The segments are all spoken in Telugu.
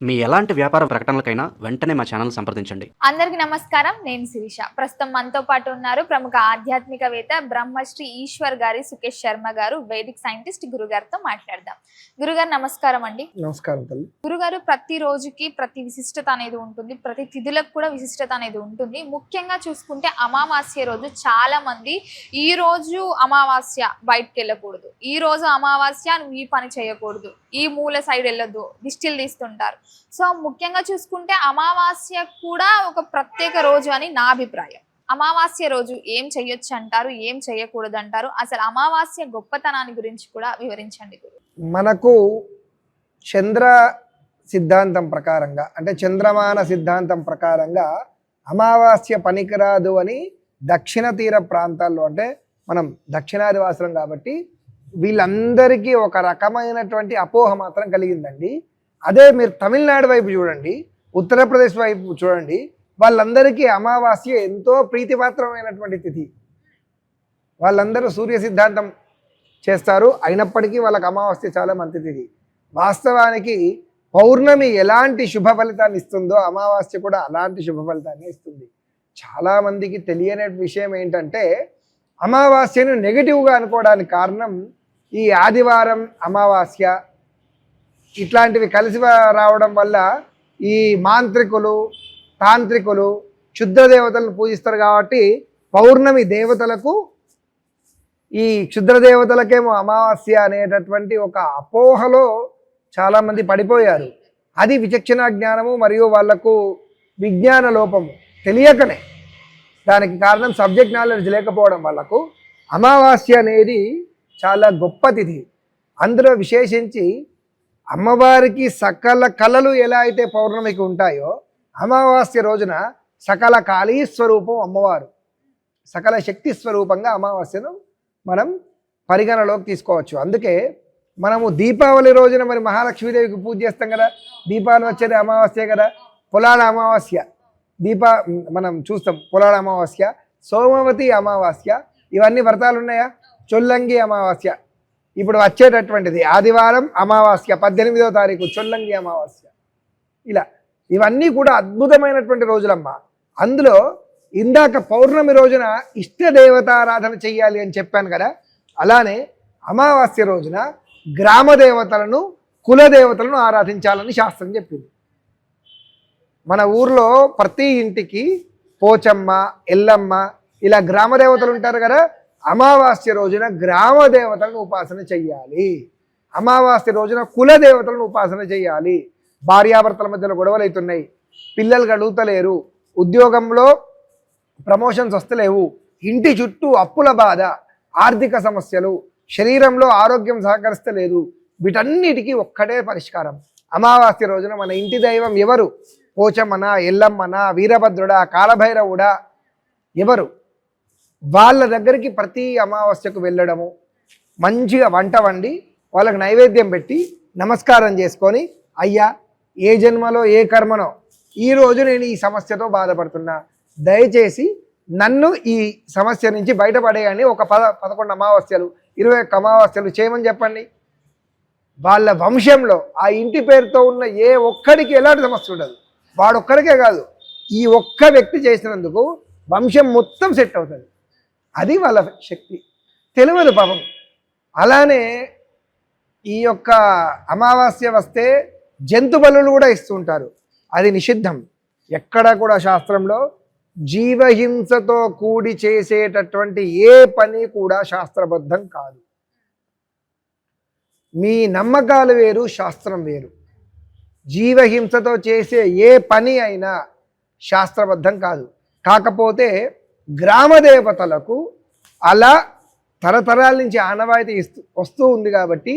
మీ ఎలాంటి వ్యాపార ప్రకటనలకైనా వెంటనే మా ఛానల్ సంప్రదించండి. అందరికీ నమస్కారం. నేను శిరీష. ప్రస్తుతం మనతో పాటు ఉన్నారు ప్రముఖ ఆధ్యాత్మికవేత్త బ్రహ్మశ్రీ ఈశ్వర్ గారి సుకేష్ శర్మ గారు, వేదిక్ సైంటిస్ట్. గురుగారితో మాట్లాడదాం. గురుగారు నమస్కారం అండి. నమస్కారం తల్లి. గురుగారు, ప్రతి రోజుకి ప్రతి విశిష్టత అనేది ఉంటుంది, ప్రతి తిథులకు కూడా విశిష్టత అనేది ఉంటుంది. ముఖ్యంగా చూసుకుంటే అమావాస్య రోజు చాలా మంది ఈ రోజు అమావాస్య బయటకు వెళ్ళకూడదు, ఈ రోజు అమావాస్య నువ్వు ఈ పని చేయకూడదు, ఈ మూల సైడ్ వెళ్ళొద్దు, దిష్టిలు తీస్తుంటారు. సో ముఖ్యంగా చూసుకుంటే అమావాస్య కూడా ఒక ప్రత్యేక రోజు అని నా అభిప్రాయం. అమావాస్య రోజు ఏం చెయ్యొచ్చు అంటారు, ఏం చెయ్యకూడదు అంటారు? అసలు అమావాస్య గొప్పతనాన్ని గురించి కూడా వివరించండి గురు. మనకు చంద్ర సిద్ధాంతం ప్రకారంగా, అంటే చంద్రమాన సిద్ధాంతం ప్రకారంగా అమావాస్య పనికిరాదు అని దక్షిణ తీర ప్రాంతాల్లో, అంటే మనం దక్షిణాది వాసులం కాబట్టి వీళ్ళందరికీ ఒక రకమైనటువంటి అపోహ మాత్రం కలిగిందండి. అదే మీరు తమిళనాడు వైపు చూడండి, ఉత్తరప్రదేశ్ వైపు చూడండి, వాళ్ళందరికీ అమావాస్య ఎంతో ప్రీతిపాత్రమైనటువంటి తిథి. వాళ్ళందరూ సూర్య సిద్ధాంతం చేస్తారు, అయినప్పటికీ వాళ్ళకి అమావాస్య చాలా మంచి తిథి. వాస్తవానికి పౌర్ణమి ఎలాంటి శుభ ఫలితాన్ని ఇస్తుందో అమావాస్య కూడా అలాంటి శుభ ఫలితాన్ని ఇస్తుంది. చాలామందికి తెలియని విషయం ఏంటంటే, అమావాస్యను నెగిటివ్గా అనుకోవడానికి కారణం ఈ ఆదివారం అమావాస్య ఇట్లాంటివి కలిసి రావడం వల్ల ఈ మాంత్రికులు, తాంత్రికులు క్షుద్ర దేవతలను పూజిస్తారు కాబట్టి పౌర్ణమి దేవతలకు, ఈ క్షుద్ర దేవతలకేమో అమావాస్య అనేటటువంటి ఒక అపోహలో చాలామంది పడిపోయారు. అది విచక్షణ జ్ఞానము మరియు వాళ్లకు విజ్ఞాన లోపము, తెలియకనే. దానికి కారణం సబ్జెక్ట్ నాలెడ్జ్ లేకపోవడం. వాళ్ళకు అమావాస్య అనేది చాలా గొప్ప తిథి. అందులో విశేషించి అమ్మవారికి సకల కళలు ఎలా అయితే పౌర్ణమికి ఉంటాయో, అమావాస్య రోజున సకల కాళీ స్వరూపం అమ్మవారు, సకల శక్తి స్వరూపంగా అమావాస్యను మనం పరిగణలోకి తీసుకోవచ్చు. అందుకే మనము దీపావళి రోజున మరి మహాలక్ష్మీదేవికి పూజ చేస్తాం కదా. దీపావళి వచ్చేది అమావాస్య కదా. పొలాల అమావాస్య మనం చూస్తాం, పొలాల అమావాస్య, సోమవతి అమావాస్య, ఇవన్నీ వ్రతాలు ఉన్నాయా. చొల్లంగి అమావాస్య ఇప్పుడు వచ్చేటటువంటిది, ఆదివారం అమావాస్య 18వ తారీఖు చొల్లంగి అమావాస్య. ఇలా ఇవన్నీ కూడా అద్భుతమైనటువంటి రోజులమ్మ. అందులో ఇందాక పౌర్ణమి రోజున ఇష్టదేవతారాధన చెయ్యాలి అని చెప్పాను కదా, అలానే అమావాస్య రోజున గ్రామ దేవతలను, కులదేవతలను ఆరాధించాలని శాస్త్రం చెప్పింది. మన ఊర్లో ప్రతి ఇంటికి పోచమ్మ, ఎల్లమ్మ ఇలా గ్రామ దేవతలు ఉంటారు కదా. అమావాస్య రోజున గ్రామ దేవతలను ఉపాసన చెయ్యాలి, అమావాస్య రోజున కుల దేవతలను ఉపాసన చెయ్యాలి. భార్యాభర్తల మధ్యలో గొడవలు అవుతున్నాయి, పిల్లలు గడుగుతలేరు, ఉద్యోగంలో ప్రమోషన్స్ వస్తలేవు, ఇంటి చుట్టూ అప్పుల బాధ, ఆర్థిక సమస్యలు, శరీరంలో ఆరోగ్యం సహకరిస్తలేదు, వీటన్నిటికీ ఒక్కటే పరిష్కారం. అమావాస్య రోజున మన ఇంటి దైవం ఎవరు, పోచమ్మనా, ఎల్లమ్మనా, వీరభద్రుడా, కాలభైరవుడా, ఎవరు, వాళ్ళ దగ్గరికి ప్రతి అమావాస్యకు వెళ్ళడము, మంచిగా వంట వండి వాళ్ళకి నైవేద్యం పెట్టి నమస్కారం చేసుకొని, అయ్యా ఏ జన్మలో ఏ కర్మనో ఈరోజు నేను ఈ సమస్యతో బాధపడుతున్నా, దయచేసి నన్ను ఈ సమస్య నుంచి బయటపడేయని ఒక 11 అమావాస్యలు 21 అమావాస్యలు చేయమని చెప్పండి. వాళ్ళ వంశంలో ఆ ఇంటి పేరుతో ఉన్న ఏ ఒక్కడికి ఎలాంటి సమస్య ఉండదు. వాడొక్కడికే కాదు, ఈ ఒక్క వ్యక్తి చేసినందుకు వంశం మొత్తం సెట్ అవుతుంది. అది వాళ్ళ శక్తి, తెలియదు పాపం. అలానే ఈ యొక్క అమావాస్య వస్తే జంతు బలులు కూడా ఇస్తుంటారు, అది నిషిద్ధం. ఎక్కడ కూడా శాస్త్రంలో జీవహింసతో కూడి చేసేటటువంటి ఏ పని కూడా శాస్త్రబద్ధం కాదు. మీ నమ్మకాలు వేరు, శాస్త్రం వేరు. జీవహింసతో చేసే ఏ పని అయినా శాస్త్రబద్ధం కాదు. కాకపోతే గ్రామ దేవతలకు అలా తరతరాల నుంచి ఆనవాయితీ వస్తూ ఉంది కాబట్టి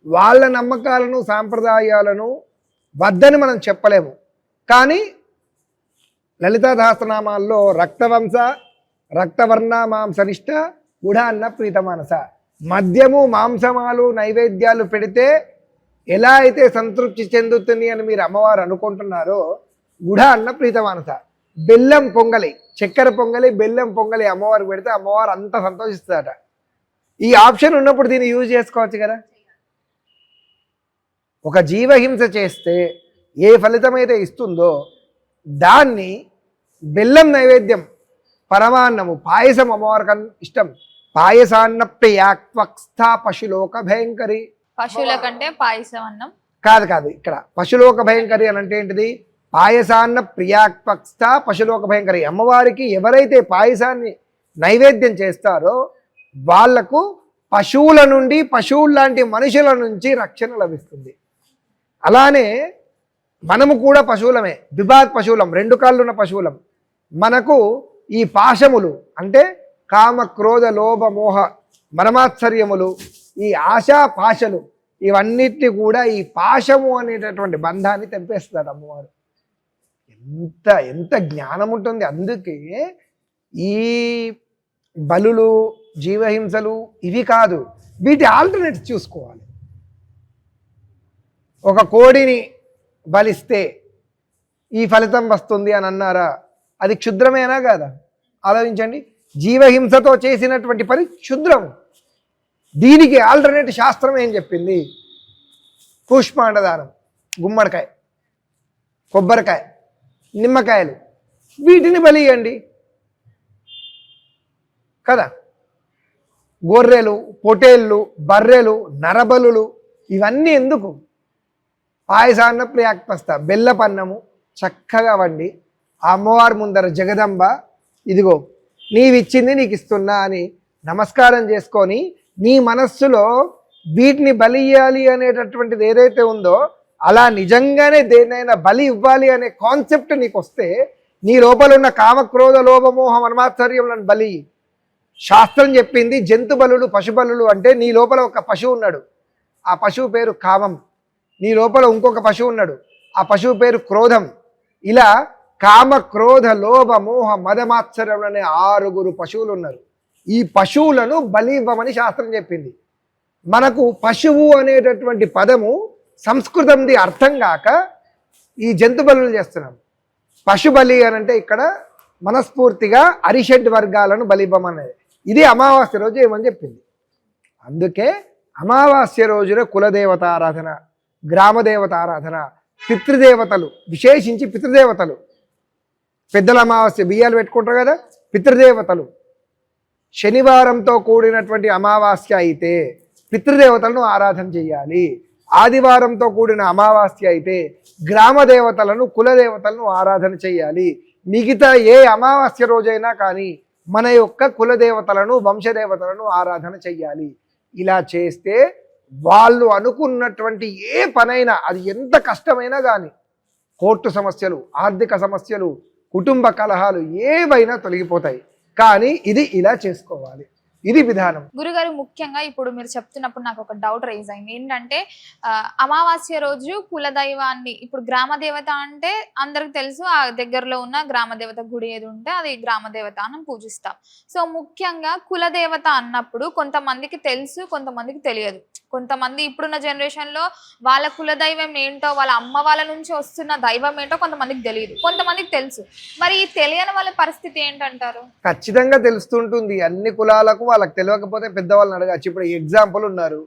వాళ్ళ నమ్మకాలను, సాంప్రదాయాలను వద్దని మనం చెప్పలేము. కానీ లలితా సహస్రనామాల్లో రక్తవంశ, రక్తవర్ణ, మాంసనిష్ట, గుఢ అన్న ప్రీతమానస, మద్యము, మాంసమాలు, నైవేద్యాలు పెడితే ఎలా అయితే సంతృప్తి చెందుతుంది అని మీరు అమ్మవారు అనుకుంటున్నారో, గుఢ అన్న ప్రీతమానస, బెల్లం పొంగలి, చక్కెర పొంగలి, బెల్లం పొంగలి అమ్మవారికి పెడితే అమ్మవారు అంత సంతోషిస్తుందట. ఈ ఆప్షన్ ఉన్నప్పుడు దీన్ని యూజ్ చేసుకోవచ్చు కదా. ఒక జీవహింస చేస్తే ఏ ఫలితమైతే ఇస్తుందో దాన్ని బెల్లం నైవేద్యం, పరమాన్నము, పాయసం అమ్మవారికి ఇష్టం. పాయసాన్న ప్రియాక్వక్స్థ పశులోక భయంకరి. పశువుల కంటే పాయసం అన్నం కాదు ఇక్కడ పశులోక భయంకరి అని అంటే ఏంటిది? పాయసాన్న ప్రియాక్వక్స్థ పశులోక భయంకరి. అమ్మవారికి ఎవరైతే పాయసాన్ని నైవేద్యం చేస్తారో వాళ్లకు పశువుల నుండి, పశువుల లాంటి మనుషుల నుంచి రక్షణ లభిస్తుంది. అలానే మనము కూడా పశువులమే, విభాత్ పశువులం, 2 కాళ్ళున్న పశువులం. మనకు ఈ పాశములు అంటే కామ క్రోధ లోభ మోహ మరమాత్సర్యములు, ఈ ఆశా పాశలు, ఇవన్నిటిని కూడా ఈ పాశము అనేటటువంటి బంధాన్ని తెంపేస్తారు అమ్మవారు. ఎంత ఎంత జ్ఞానం ఉంటుంది. అందుకే ఈ బలులు, జీవహింసలు ఇవి కాదు, వీటి ఆల్టర్నేట్స్ చూసుకోవాలి. ఒక కోడిని బలిస్తే ఈ ఫలితం వస్తుంది అని అన్నారా? అది క్షుద్రమేనా కాదా? ఆలోచించండి. జీవహింసతో చేసినటువంటి పని క్షుద్రం. దీనికి ఆల్టర్నేట్ శాస్త్రం ఏం చెప్పింది? పుష్పాండదానం, గుమ్మడికాయ, కొబ్బరికాయ, నిమ్మకాయలు, వీటిని బలియండి కదా. గొర్రెలు, పొటేళ్ళు, బర్రెలు, నరబలులు ఇవన్నీ ఎందుకు? పాయసాన్న ప్రియాక్పస్త, బెల్లపన్నము చక్కగా వండి ఆ అమ్మవారి ముందర జగదంబ ఇదిగో నీవిచ్చింది నీకు ఇస్తున్నా అని నమస్కారం చేసుకొని నీ మనస్సులో వీటిని బలి ఇవ్వాలి అనేటటువంటిది ఏదైతే ఉందో అలా నిజంగానే దేనైనా బలి ఇవ్వాలి అనే కాన్సెప్ట్ నీకు వస్తే నీ లోపల ఉన్న కామక్రోధ లోభమోహ మన్మాత్సర్యములను బలి. శాస్త్రం చెప్పింది జంతు బలులు, పశు బలులు అంటే నీ లోపల ఒక పశువు ఉన్నాడు, ఆ పశువు పేరు కామం. నీ లోపల ఇంకొక పశువు ఉన్నాడు, ఆ పశువు పేరు క్రోధం. ఇలా కామ క్రోధ లోభ మోహ మదమాత్సర్యం అనే 6 పశువులు ఉన్నారు. ఈ పశువులను బలి ఇవ్వమని శాస్త్రం చెప్పింది. మనకు పశువు అనేటటువంటి పదము సంస్కృతంది అర్థం కాక ఈ జంతు బలులు చేస్తున్నాం. పశు బలి అని అంటే ఇక్కడ మనస్ఫూర్తిగా అరిషడ్ వర్గాలను బలివ్వమనేది. ఇది అమావాస్య రోజు ఏమని చెప్పింది. అందుకే అమావాస్య రోజున కులదేవత ఆరాధన, గ్రామదేవత ఆరాధన, పితృదేవతలు, విశేషించి పితృదేవతలు, పెద్దల అమావాస్య బియ్యాలు పెట్టుకుంటారు కదా, పితృదేవతలు. శనివారంతో కూడినటువంటి అమావాస్య అయితే పితృదేవతలను ఆరాధన చేయాలి. ఆదివారంతో కూడిన అమావాస్య అయితే గ్రామ దేవతలను, కులదేవతలను ఆరాధన చేయాలి. మిగతా ఏ అమావాస్య రోజైనా కానీ మన యొక్క కులదేవతలను, వంశదేవతలను ఆరాధన చెయ్యాలి. ఇలా చేస్తే వాళ్ళు అనుకున్నటువంటి ఏ పనైనా, అది ఎంత కష్టమైనా కానీ, కోర్టు సమస్యలు, ఆర్థిక సమస్యలు, కుటుంబ కలహాలు ఏవైనా తొలగిపోతాయి. కానీ ఇది ఇలా చేసుకోవాలి, ఇది విధానం. గురుగారు, ముఖ్యంగా ఇప్పుడు మీరు చెప్తున్నప్పుడు నాకు ఒక డౌట్ రైజ్ అయింది. ఏంటంటే అమావాస్య రోజు కులదైవాన్ని, ఇప్పుడు గ్రామ దేవత అంటే అందరికి తెలుసు, ఆ దగ్గరలో ఉన్న గ్రామ దేవత గుడి ఏది ఉంటే అది గ్రామ దేవత అని పూజిస్తాం. సో ముఖ్యంగా కులదేవత అన్నప్పుడు కొంతమందికి తెలుసు, కొంతమందికి తెలియదు. కొంతమంది ఇప్పుడున్న జనరేషన్లో వాళ్ళ కులదైవం ఏంటో, వాళ్ళ అమ్మ వాళ్ళ నుంచి వస్తున్న దైవం ఏంటో కొంతమందికి తెలియదు, కొంతమందికి తెలుసు. మరి ఈ తెలియని వాళ్ళ పరిస్థితి ఏంటంటారు? ఖచ్చితంగా తెలుస్తుంటుంది. అన్ని కులాలకు వాళ్ళకి తెలియకపోతే పెద్దవాళ్ళని అడగచ్చు. ఇప్పుడు ఎగ్జాంపుల్ ఉన్నారు,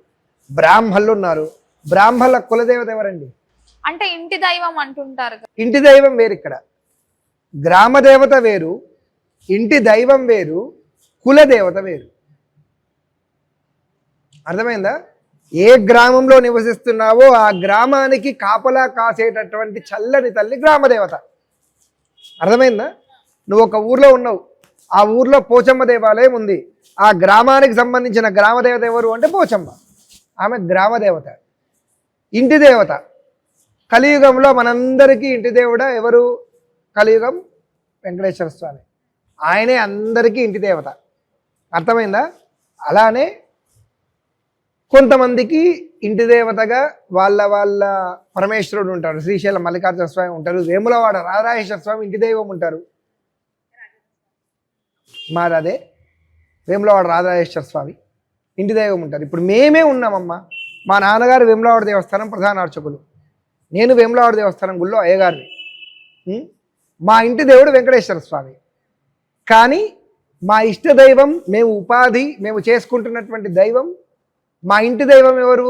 బ్రాహ్మణులు ఉన్నారు. బ్రాహ్మణుల కులదేవత ఎవరండి? అంటే ఇంటి దైవం అంటుంటారు. ఇంటి దైవం వేరు, ఇక్కడ గ్రామ దేవత వేరు, ఇంటి దైవం వేరు, కులదేవత వేరు. అర్థమైందా? ఏ గ్రామంలో నివసిస్తున్నావో ఆ గ్రామానికి కాపలా కాసేటటువంటి చల్లని తల్లి గ్రామదేవత. అర్థమైందా? నువ్వు ఒక ఊర్లో ఉన్నావు, ఆ ఊర్లో పోచమ్మ దేవాలయం ఉంది. ఆ గ్రామానికి సంబంధించిన గ్రామదేవత ఎవరు అంటే పోచమ్మ, ఆమె గ్రామదేవత. ఇంటి దేవత కలియుగంలో మనందరికీ ఇంటి దేవుడ ఎవరు? కలియుగం వెంకటేశ్వర స్వామి, ఆయనే అందరికీ ఇంటి దేవత. అర్థమైందా? అలానే కొంతమందికి ఇంటి దేవతగా వాళ్ళ పరమేశ్వరుడు ఉంటారు. శ్రీశైలం మల్లికార్జున స్వామి ఉంటారు, వేములవాడ రాజరాజేశ్వర స్వామి ఇంటి దైవం ఉంటారు. మాదే వేములవాడ రాజరాజేశ్వర స్వామి ఇంటి దైవం ఉంటారు. ఇప్పుడు మేమే ఉన్నామమ్మా. మా నాన్నగారు వేములవాడ దేవస్థానం ప్రధాన అర్చకులు, నేను వేములవాడ దేవస్థానం గుళ్ళో అయ్యగారిని. మా ఇంటి దేవుడు వెంకటేశ్వర స్వామి. కానీ మా ఇష్ట దైవం, మేము ఉపాధి, మేము చేసుకుంటున్నటువంటి దైవం, మా ఇంటి దైవం ఎవరు?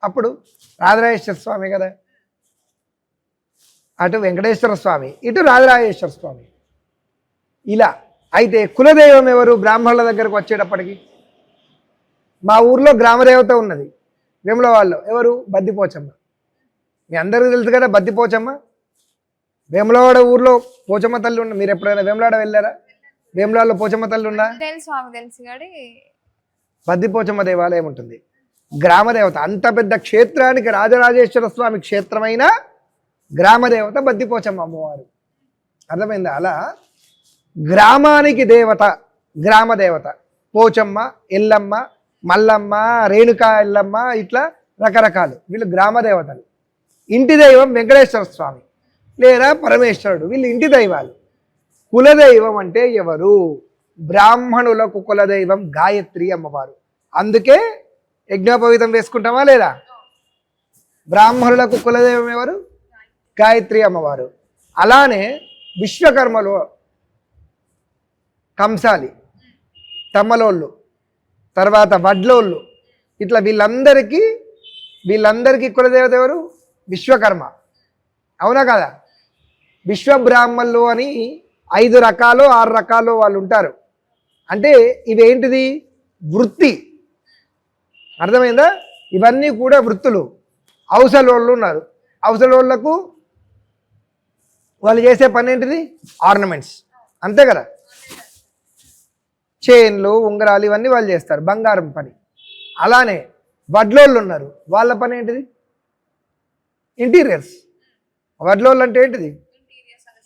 అప్పుడు రాజరాజేశ్వర స్వామి కదా. అటు వెంకటేశ్వర స్వామి, ఇటు రాజరాజేశ్వర స్వామి. ఇలా అయితే కులదైవం ఎవరు బ్రాహ్మణుల దగ్గరకు వచ్చేటప్పటికి? మా ఊర్లో గ్రామదేవత ఉన్నది వేములవాడలో. ఎవరు? బద్దిపోచమ్మ. మీ అందరికీ తెలుసు కదా బద్దిపోచమ్మ. వేములవాడ ఊర్లో పోచమ్మ తల్లి ఉన్న. మీరు ఎప్పుడైనా వేములవాడ వెళ్ళారా? వేములవాడలో పోచమ్మ తల్లి ఉందా? తెలుసు స్వామి, తెలుసు కానీ బద్దిపోచమ్మ దేవాలయం ఉంటుంది. గ్రామదేవత. అంత పెద్ద క్షేత్రానికి రాజరాజేశ్వర స్వామి క్షేత్రమైన గ్రామదేవత బద్దిపోచమ్మ అమ్మవారు. అర్థమైందా? అలా గ్రామానికి దేవత గ్రామదేవత. పోచమ్మ, ఎల్లమ్మ, మల్లమ్మ, రేణుకా ఎల్లమ్మ, ఇట్లా రకరకాలు. వీళ్ళు గ్రామదేవతలు. ఇంటి దైవం వెంకటేశ్వర స్వామి లేదా పరమేశ్వరుడు. వీళ్ళు ఇంటి దైవాలు. కులదైవం అంటే ఎవరు? బ్రాహ్మణులకు కులదైవం గాయత్రి అమ్మవారు. అందుకే యజ్ఞోపవీతం వేసుకుంటామా లేదా? బ్రాహ్మణులకు కులదైవం ఎవరు? గాయత్రి అమ్మవారు. అలానే విశ్వకర్మలు, కంసాలి, తమ్మలోళ్ళు, తర్వాత వడ్లోళ్ళు, ఇట్లా వీళ్ళందరికీ కులదేవత ఎవరు? విశ్వకర్మ. అవునా కదా? విశ్వబ్రాహ్మణులు అని 5 రకాలు 6 రకాలు వాళ్ళు ఉంటారు. అంటే ఇవేంటిది? వృత్తి. అర్థమైందా? ఇవన్నీ కూడా వృత్తులు. అవసలోళ్ళు ఉన్నారు. అవసలోళ్లకు వాళ్ళు చేసే పని ఏంటిది? ఆర్నమెంట్స్. అంతే కదా? చైన్లు, ఉంగరాలు ఇవన్నీ వాళ్ళు చేస్తారు, బంగారం పని. అలానే వడ్లోళ్ళు ఉన్నారు. వాళ్ళ పని ఏంటిది? ఇంటీరియర్స్. వడ్లోళ్ళు అంటే ఏంటిది?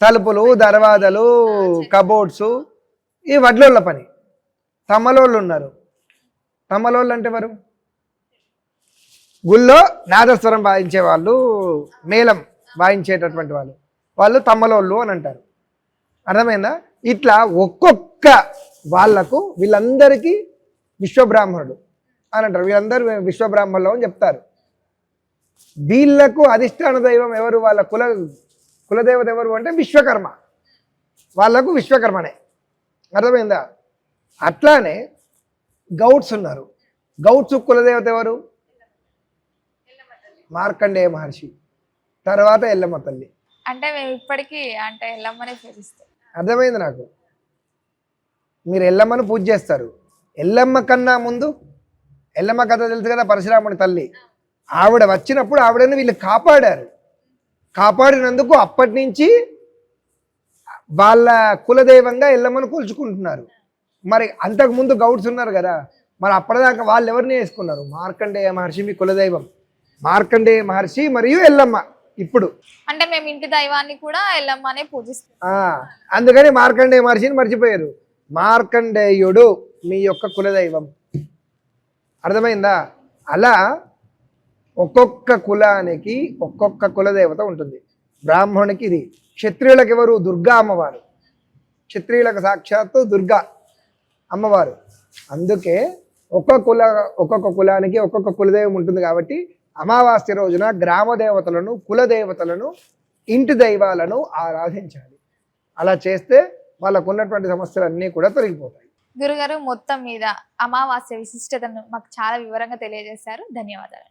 తలుపులు, దర్వాజలు, కబోర్డ్స్, ఈ వడ్లోళ్ళ పని. తమ్మలోళ్ళు ఉన్నారు. తమ్మలోళ్ళు అంటే ఎవరు? గుళ్ళో నాదస్వరం వాయించే వాళ్ళు, మేళం వాయించేటటువంటి వాళ్ళు తమ్మలోళ్ళు అని అంటారు. అర్థమైందా? ఇట్లా ఒక్కొక్క వాళ్లకు వీళ్ళందరికీ విశ్వబ్రాహ్మణుడు అని అంటారు. వీళ్ళందరూ విశ్వబ్రాహ్మణులు అని చెప్తారు. వీళ్లకు అధిష్టాన దైవం ఎవరు? వాళ్ళ కులదేవత ఎవరు అంటే విశ్వకర్మ. వాళ్ళకు విశ్వకర్మనే. అర్థమైందా? అట్లానే గౌడ్స్ ఉన్నారు. గౌడ్స్ కులదేవత ఎవరు? మార్కండేయ మహర్షి, తర్వాత ఎల్లమ్మ తల్లి. అంటే మేము ఇప్పటికీ అంటే ఎల్లమ్మనే పూజిస్తాం. అర్థమైంది నాకు. మీరు ఎల్లమ్మను పూజ చేస్తారు. ఎల్లమ్మ కన్నా ముందు ఎల్లమ్మ కథ తెలుసు కదా, పరశురాముడి తల్లి. ఆవిడ వచ్చినప్పుడు ఆవిడని వీళ్ళు కాపాడారు. కాపాడినందుకు అప్పటి నుంచి వాళ్ళ కులదైవంగా ఎల్లమ్మను కొలుచుకుంటున్నారు. మరి అంతకుముందు గౌడ్స్ ఉన్నారు కదా, మరి అప్పటిదాకా వాళ్ళు ఎవరిని వేసుకున్నారు? మార్కండేయ మహర్షి మీ కులదైవం. మార్కండేయ మహర్షి మరియు ఎల్లమ్మ. ఇప్పుడు అంటే మేము ఇంటి దైవాన్ని కూడా ఎల్లమ్మనే పూజిస్తాం. అందుకని మార్కండేయ మహర్షిని మర్చిపోయారు. మార్కండేయుడు మీ యొక్క కులదైవం. అర్థమైందా? అలా ఒక్కొక్క కులానికి ఒక్కొక్క కులదేవత ఉంటుంది. బ్రాహ్మణునికి ఇది. క్షత్రియులకు ఎవరు? దుర్గా అమ్మవారు. క్షత్రియులకు సాక్షాత్తు దుర్గా అమ్మవారు. అందుకే ఒక్కొక్క కులానికి ఒక్కొక్క కులదైవం ఉంటుంది. కాబట్టి అమావాస్య రోజున గ్రామ దేవతలను, కులదేవతలను, ఇంటి దైవాలను ఆరాధించాలి. అలా చేస్తే వాళ్ళకు ఉన్నటువంటి సమస్యలన్నీ కూడా తొలగిపోతాయి. గురుగారు, మొత్తం మీద అమావాస్య విశిష్టతను మాకు చాలా వివరంగా తెలియజేశారు. ధన్యవాదాలు.